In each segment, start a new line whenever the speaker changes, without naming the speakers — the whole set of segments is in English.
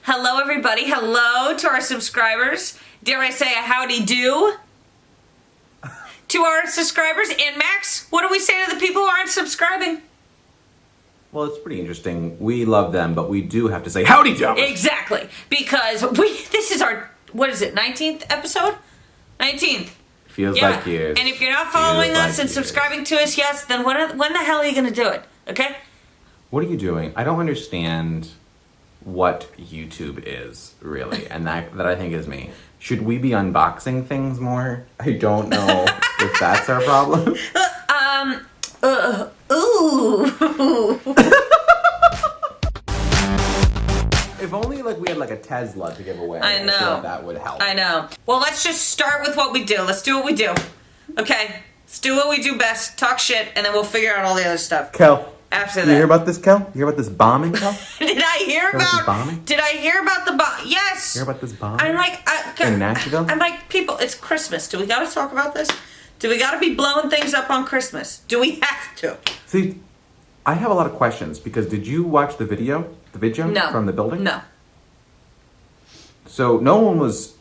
Hello, everybody. Hello to our subscribers. Dare I say a howdy do to our subscribers. And Max, what do we say to the people who aren't subscribing?
Well, it's pretty interesting. We love them, but we do have to say howdy, Joe.
Exactly. Because this is our, 19th episode? 19th.
Feels like years.
And if you're not following us and subscribing to us, yes, then when the hell are you going to do it? Okay?
What are you doing? I don't understand what YouTube is, really, and that I think is me. Should we be unboxing things more? I don't know if that's our problem.
Ooh.
If only we had a Tesla to give away.
I know.
feel like that would help.
I know. Well, let's just start with what we do. Let's do what we do. Okay? Let's do what we do best. Talk shit, and then we'll figure out all the other stuff.
Kel.
After
You
that.
hear about this, Kel? You hear about this bombing, Kel?
Did I hear
about this
about
bombing?
Did I hear about the bomb? Yes.
Hear about this bombing?
I'm like,
in Nashville?
I'm like, people. It's Christmas. Do we got to talk about this? Do we got to be blowing things up on Christmas? Do we have to?
See, I have a lot of questions because did you watch the video? The video
No.
from the building?
No.
So no one was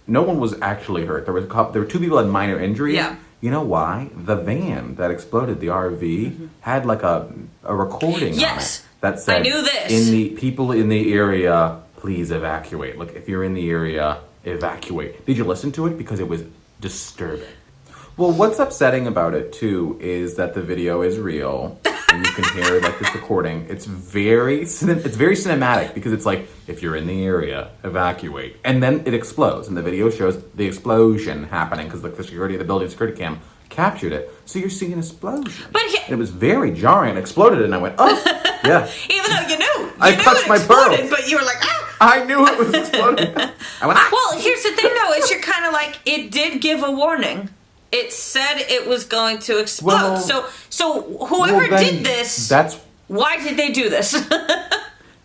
actually hurt. There were two people that had minor injuries.
Yeah.
You know why? The van that exploded, the RV, had a recording
Yes.
on it that said,
I knew this.
"In the people in the area, please evacuate." Look, if you're in the area, evacuate. Did you listen to it? Because it was disturbing. Well, what's upsetting about it too is that the video is real, and you can hear this recording. It's very cinematic because it's if you're in the area, evacuate, and then it explodes, and the video shows the explosion happening because the security of the building security cam captured it. So you're seeing an explosion.
But
it was very jarring. It exploded, and I went, "Oh, yeah."
Even though you knew
I
it
clutched my
exploded,
pearls.
but you were like, ah.
I knew it was exploding. I went, "Ah."
Well, here's the thing, though, is you're kind of it did give a warning. It said it was going to explode.
Well,
so whoever
then
did this,
that's
why did they do this?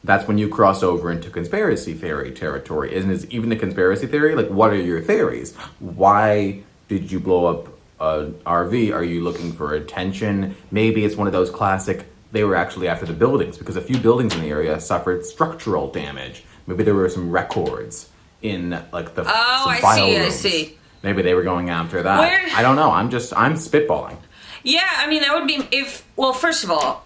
That's when you cross over into conspiracy theory territory. Even the conspiracy theory? What are your theories? Why did you blow up an RV? Are you looking for attention? Maybe it's one of those classic, they were actually after the buildings because a few buildings in the area suffered structural damage. Maybe there were some records in some file rooms.
I see.
Maybe they were going after that. I don't know. I'm spitballing.
Yeah, I mean, that would be first of all,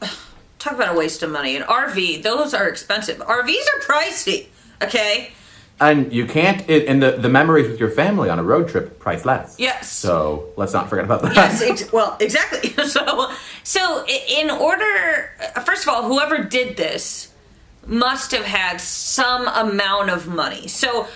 talk about a waste of money. An RV, those are expensive. RVs are pricey, okay?
And you can't, and the memories with your family on a road trip, priceless.
Yes.
So let's not forget about that.
Yes, exactly. So in order, first of all, whoever did this must have had some amount of money. So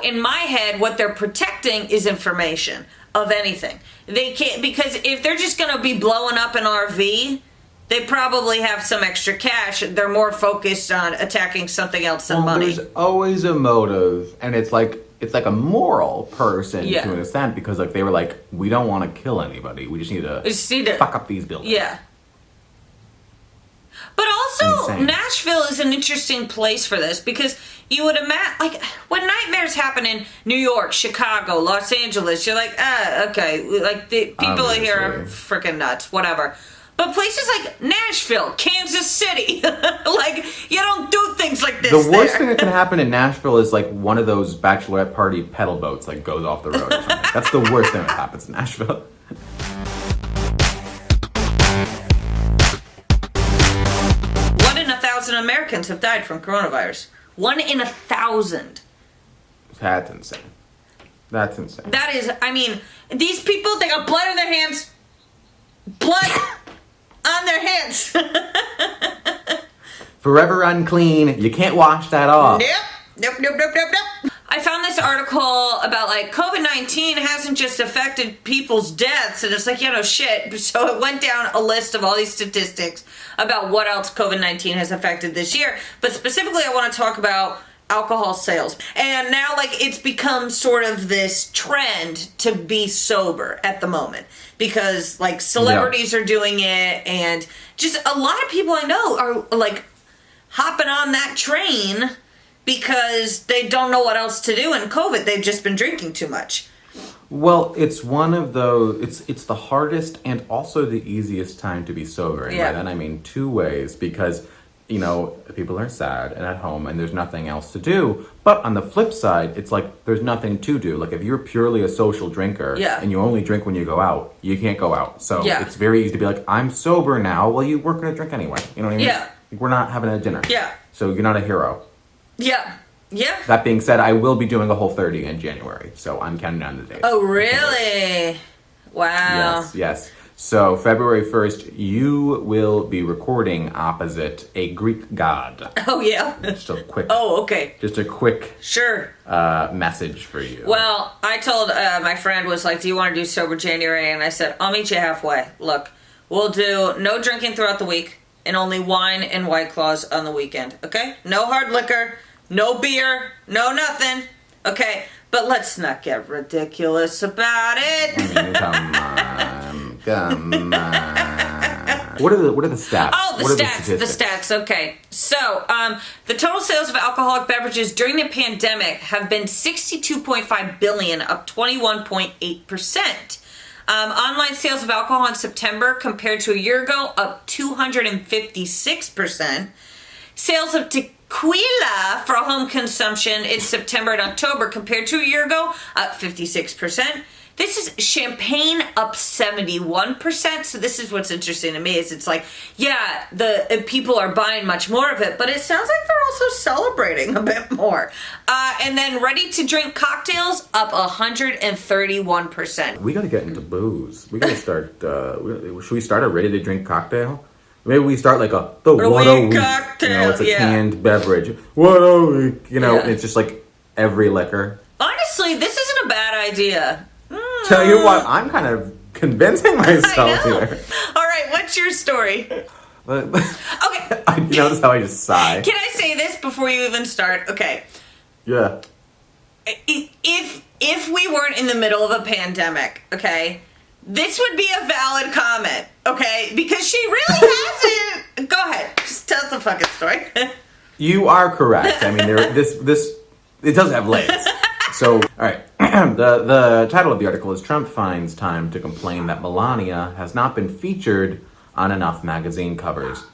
in my head, what they're protecting is information of anything. They can't, because if they're just going to be blowing up an RV, they probably have some extra cash. They're more focused on attacking something else than money.
There's always a motive, and it's like a moral person
Yeah.
to an extent because they were we don't want to kill anybody. We just need to fuck up these buildings.
Yeah. But also,
Insane.
Nashville is an interesting place for this because you would imagine, when nightmares happen in New York, Chicago, Los Angeles, you're okay, the people here are freaking nuts, whatever. But places like Nashville, Kansas City, you don't do things like this.
The worst thing that can happen in Nashville is one of those bachelorette party pedal boats goes off the road or something. That's the worst thing that happens in Nashville.
1,000 Americans have died from coronavirus. 1 in 1,000.
That's insane. That is,
these people, they got blood on their hands. Blood on their hands.
Forever unclean. You can't wash that off.
Nope. I found this article about COVID-19 hasn't just affected people's deaths, and it's shit. So it went down a list of all these statistics about what else COVID-19 has affected this year. But specifically, I want to talk about alcohol sales. And now it's become sort of this trend to be sober at the moment because celebrities are doing it, and just a lot of people I know are hopping on that train because they don't know what else to do in COVID. They've just been drinking too much.
Well, it's one of those, it's the hardest and also the easiest time to be sober. And by that I mean two ways, because you know, people are sad and at home and there's nothing else to do. But on the flip side, it's like there's nothing to do. Like if you're purely a social drinker and you only drink when you go out, you can't go out. So it's very easy to be like, I'm sober now. Well, you weren't going to drink anyway. You know what I mean?
Yeah.
We're not having a dinner.
Yeah.
So you're not a hero.
Yeah. Yeah.
That being said, I will be doing a Whole30 in January. So I'm counting down the days.
Oh, really? Wow.
Yes. So February 1st, you will be recording opposite a Greek god.
Oh, yeah?
Just a quick...
Oh, okay.
Just a quick...
Sure.
Message for you.
Well, I told my friend was like, do you want to do Sober January? And I said, I'll meet you halfway. Look, we'll do no drinking throughout the week and only wine and White Claws on the weekend, okay? No hard liquor, no beer, no nothing, okay? But let's not get ridiculous about it.
I mean, come on. Come on. What are the stats?
Oh, the stats. Okay. So, the total sales of alcoholic beverages during the pandemic have been $62.5 billion, up 21.8%. Online sales of alcohol in September compared to a year ago, up 256%. Sales of tequila for home consumption in September and October compared to a year ago, up 56%. This is champagne up 71%. So this is what's interesting to me is it's like, yeah, the people are buying much more of it, but it sounds like they're also celebrating a bit more. And then ready to drink cocktails up 131%.
We got to get into booze. We got to start. Should we start a ready to drink cocktail? Maybe we start like the what a week cocktail. You know, it's a canned beverage. What a week. You know, it's just like every liquor.
Honestly, this isn't a bad idea.
Tell you what, I'm kind of convincing myself here.
All right, what's your story? Okay.
You notice how I just sigh?
Can I say this before you even start? Okay.
Yeah.
If we weren't in the middle of a pandemic, okay, this would be a valid comment, okay? Because she really hasn't. Go ahead, just tell the fucking story.
You are correct. I mean, this it does have legs. So, all right. The title of the article is Trump finds time to complain that Melania has not been featured on enough magazine covers,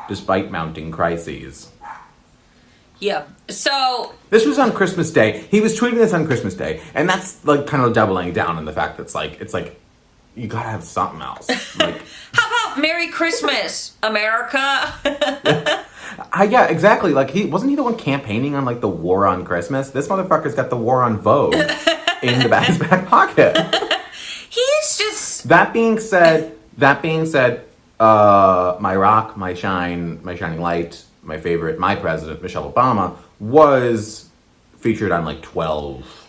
despite mounting crises.
Yeah. So
this was on Christmas Day. He was tweeting this on Christmas Day, and that's like kind of doubling down on the fact that it's like you gotta have something else. Like,
how about Merry Christmas, America?
Yeah, exactly. Like wasn't he the one campaigning on like the war on Christmas? This motherfucker's got the war on Vogue in his back pocket.
He's just.
That being said, my rock, my shine, my shining light, my favorite, my president, Michelle Obama, was featured on like 12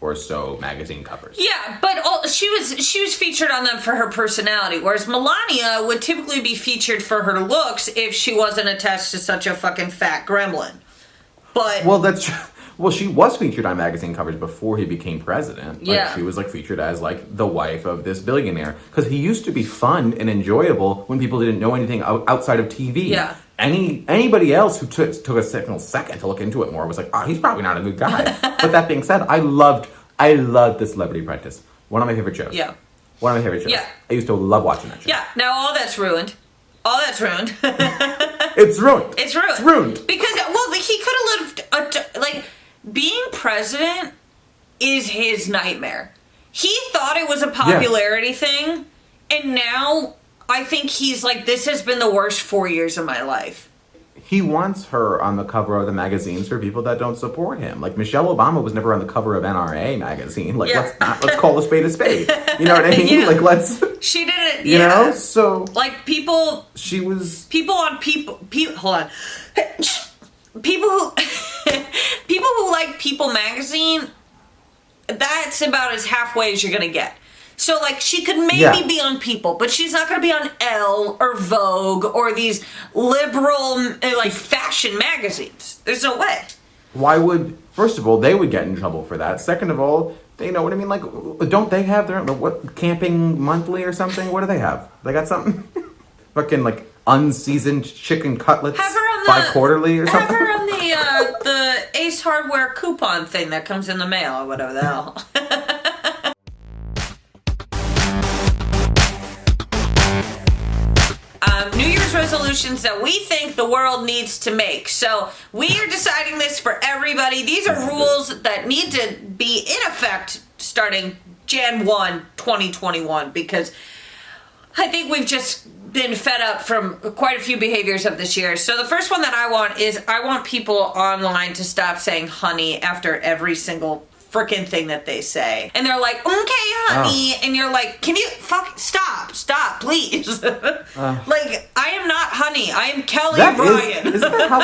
or so magazine covers.
Yeah, but she was featured on them for her personality, whereas Melania would typically be featured for her looks if she wasn't attached to such a fucking fat gremlin. But
well, she was featured on magazine covers before he became president. Like, she was like featured as like the wife of this billionaire because he used to be fun and enjoyable when people didn't know anything outside of TV.
Yeah.
Anybody else who took a second to look into it more was like, he's probably not a good guy. But that being said, I loved The Celebrity Apprentice. One of my favorite shows.
Yeah.
One of my favorite shows.
Yeah.
I used to love watching that show.
Yeah. Now all that's ruined.
It's ruined.
It's ruined.
It's ruined.
Because, well, he could have lived, being president is his nightmare. He thought it was a popularity thing, and now I think he's like, this has been the worst 4 years of my life.
He wants her on the cover of the magazines for people that don't support him. Like, Michelle Obama was never on the cover of NRA magazine. Like, let's call a spade a spade. You know what I mean?
Yeah.
Like, let's...
She didn't,
You know? So...
Like, people...
She was...
Hold on. People who like People magazine, that's about as halfway as you're gonna get. So, like, she could maybe be on People, but she's not going to be on Elle or Vogue or these liberal, like, fashion magazines. There's no way.
Why would... First of all, they would get in trouble for that. Second of all, they know what I mean? Like, don't they have their... What, Camping Monthly or something? What do they have? They got something? Fucking, like, unseasoned chicken cutlets bi-quarterly or something?
Have her on the Ace Hardware coupon thing that comes in the mail or whatever the hell. New Year's resolution resolutions that we think the world needs to make. So we are deciding this for everybody. These are rules that need to be in effect starting Jan 1, 2021, because I think we've just been fed up from quite a few behaviors of this year. So the first one that I want is I want people online to stop saying honey after every single freaking thing that they say. And they're like, okay, honey. And you're like, can you stop, please. Like, I am not honey. I am Kelly Ryan.
Isn't that how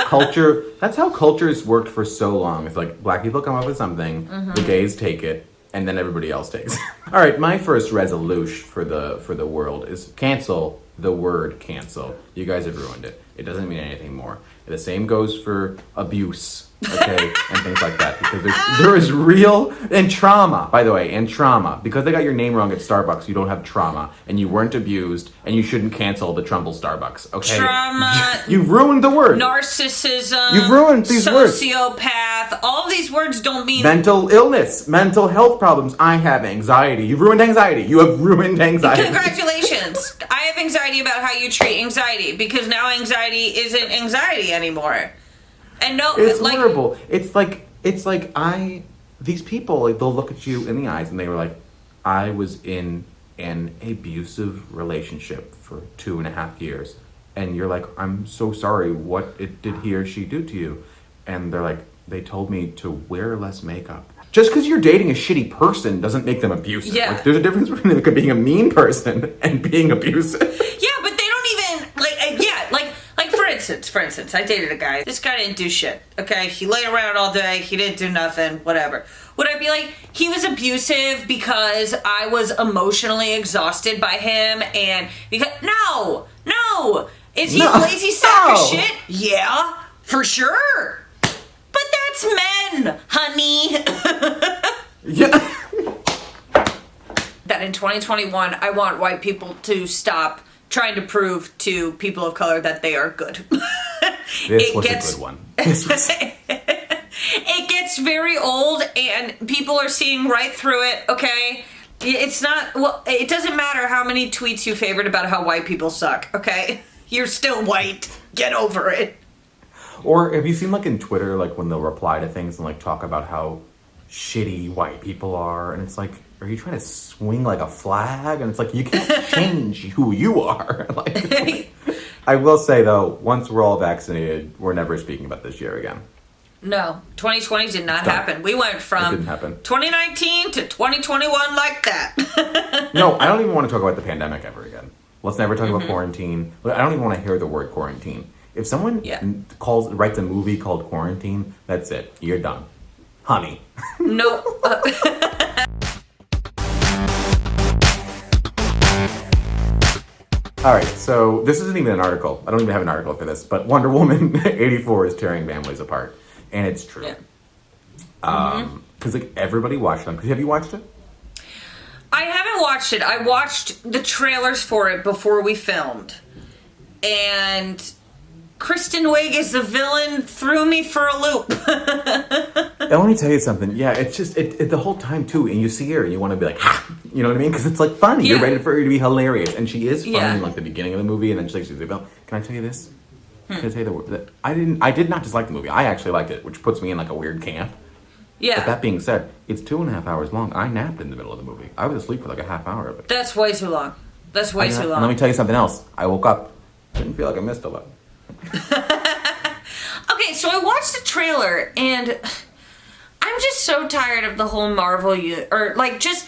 that's how culture's worked for so long. It's like black people come up with something, the gays take it, and then everybody else takes it. All right, my first resolution for the world is cancel the word cancel. You guys have ruined it. It doesn't mean anything more. The same goes for abuse, okay, and things like that. Because there is real, and trauma, by the way, and trauma. Because they got your name wrong at Starbucks, you don't have trauma, and you weren't abused, and you shouldn't cancel the Trumbull Starbucks, okay?
Trauma.
You've ruined the word.
Narcissism.
You've ruined these words.
Sociopath. All of these words don't mean...
Mental illness. Mental health problems. I have anxiety. You've ruined anxiety. You have ruined anxiety.
Congratulations. I have anxiety about how you treat anxiety, because now anxiety isn't anxiety anymore. And no,
it's horrible. It's like these people, like, they'll look at you in the eyes and they were like, I was in an abusive relationship for 2.5 years, and you're like, I'm so sorry, what did he or she do to you? And they're like, they told me to wear less makeup. Just because you're dating a shitty person doesn't make them abusive.
Yeah.
Like, there's a difference between being a mean person and being abusive.
Yeah, but they don't even for instance, I dated a guy. This guy didn't do shit, okay? He laid around all day. He didn't do nothing, whatever. Would I be like, he was abusive because I was emotionally exhausted by him and because... No! Is he a lazy sack of shit? Yeah, for sure. But that's men, honey.
Yeah.
That in 2021, I want white people to stop trying to prove to people of color that they are good.
This was a good one.
It gets very old and people are seeing right through it, okay? It's not, well, it doesn't matter how many tweets you favored about how white people suck, okay? You're still white. Get over it.
Or have you seen, like, in Twitter, like, when they'll reply to things and, like, talk about how shitty white people are, and it's like, are you trying to swing like a flag? And it's like, you can't change who you are. Like, I will say, though, once we're all vaccinated, we're never speaking about this year again.
No, 2020 did not happen. We went from 2019 to 2021 like that.
No, I don't even want to talk about the pandemic ever again. Let's never talk about quarantine. I don't even want to hear the word quarantine. If someone writes a movie called Quarantine, that's it. You're done. Honey.
No.
All right, so this isn't even an article. I don't even have an article for this, but Wonder Woman 84 is tearing families apart. And it's true.
Yeah.
Because like everybody watched them. Have you watched it?
I haven't watched it. I watched the trailers for it before we filmed. And Kristen Wiig as the villain threw me for a loop.
Let me tell you something. Yeah, it's just the whole time too, and you see her and you want to be like, ha! You know what I mean? Because it's like funny.
Yeah.
You're ready for her to be hilarious, and she is funny
Yeah.
in like the beginning of the movie, and then she's like, "Well, can I tell you this? Can I tell you the word?" I did not dislike the movie. I actually liked it, which puts me in like a weird camp.
Yeah.
But that being said, it's 2.5 hours long. I napped in the middle of the movie. I was asleep for like a half hour of it.
That's way too long. That's way too long.
And let me tell you something else. I woke up, didn't feel like I missed a lot.
Okay, so I watched the trailer and I'm just so tired of the whole Marvel or like just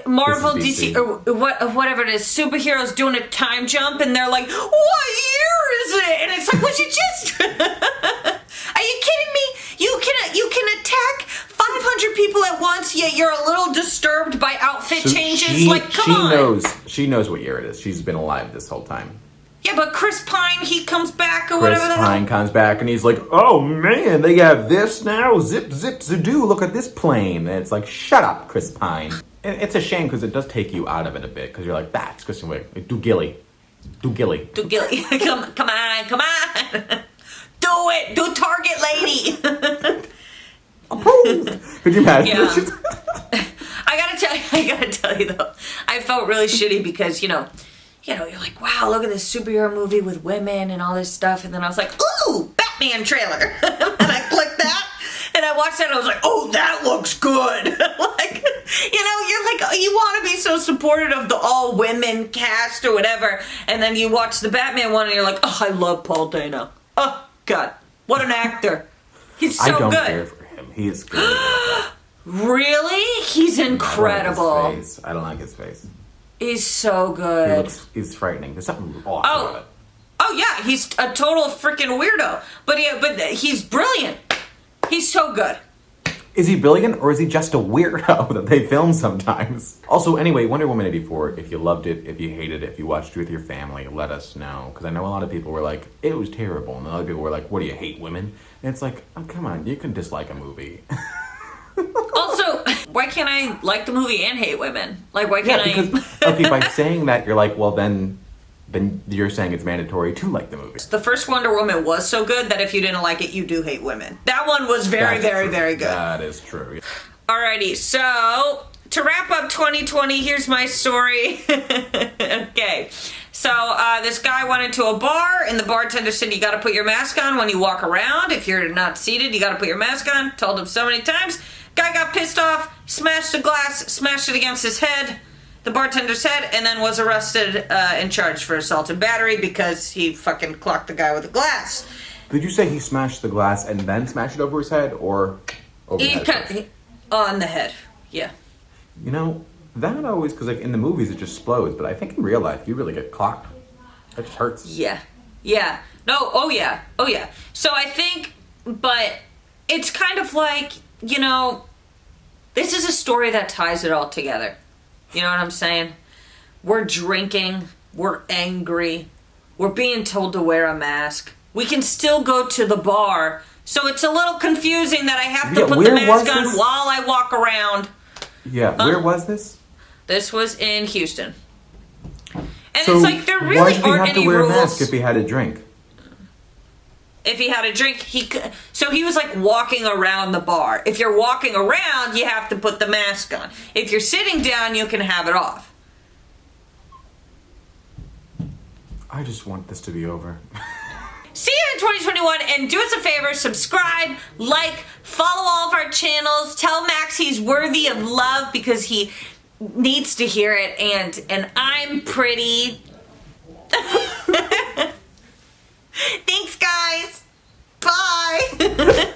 Marvel, DC, or whatever it is, superheroes doing a time jump and they're like, what year is it? And it's like, would you just... Are you kidding me? You can attack 500 people at once, yet you're a little disturbed by outfit changes. Come on.
She knows what year it is. She's been alive this whole time.
Yeah, but Chris Pine, he comes back or whatever the hell.
Chris Pine comes back and he's like, oh man, they have this now? Zip, zip, zadoo, look at this plane. And it's like, shut up, Chris Pine. And it's a shame because it does take you out of it a bit because you're like, that's Kristen Wiig. Do Gilly. come on. Do it. Do Target Lady. Could you imagine?
Yeah. I gotta tell you though, I felt really shitty because, you know, you're like, wow, look at this superhero movie with women and all this stuff. And then I was like, ooh, Batman trailer. And I clicked that and I watched that and I was like, oh, that looks good. Like, you know, you're like, you want to be so supportive of the all women cast or whatever. And then you watch the Batman one and you're like, oh, I love Paul Dano. Oh, God, what an actor. He's so good.
I don't care for him. He is good.
Really? He's incredible.
I don't like his face.
He's so good.
He's frightening. There's something off about it.
Oh yeah, he's a total freaking weirdo. But he's brilliant. He's so good.
Is he brilliant or is he just a weirdo that they film sometimes? Also, anyway, Wonder Woman 84, if you loved it, if you hated it, if you watched it with your family, let us know. Because I know a lot of people were like, it was terrible. And other people were like, what do you hate women? And it's like, oh, come on, you can dislike a movie.
Also, why can't I like the movie and hate women? Like, why can't
I? Okay, by saying that, you're like, well, then you're saying it's mandatory to like the movie.
The first Wonder Woman was so good that if you didn't like it, you do hate women. That one was very good.
That is true.
Alrighty, so to wrap up 2020, here's my story. Okay, so this guy went into a bar, and the bartender said, you gotta put your mask on when you walk around. If you're not seated, you gotta put your mask on. Told him so many times. Guy got pissed off, smashed a glass, smashed it against his head, the bartender's head, and then was arrested and charged for assault and battery because he fucking clocked the guy with a glass.
Did you say he smashed the glass and then smashed it over his head, or over his head?
On the head, yeah.
You know, that always, because like in the movies it just explodes, but I think in real life you really get clocked. That just hurts.
Yeah. No, oh yeah. So I think, but it's kind of like, you know, this is a story that ties it all together. You know what I'm saying? We're drinking, we're angry, we're being told to wear a mask. We can still go to the bar, so it's a little confusing that I have to put the mask on while I walk around.
Yeah, where was this?
This was in Houston. And so it's like there really aren't any rules.
Why did he have to wear a mask if he had a drink?
If he had a drink, he could. So he was like walking around the bar. If you're walking around, you have to put the mask on. If you're sitting down, you can have it off.
I just want this to be over.
See you in 2021, and do us a favor, subscribe, like, follow all of our channels, tell Max he's worthy of love because he needs to hear it, and I'm pretty. Thanks, guys. Bye.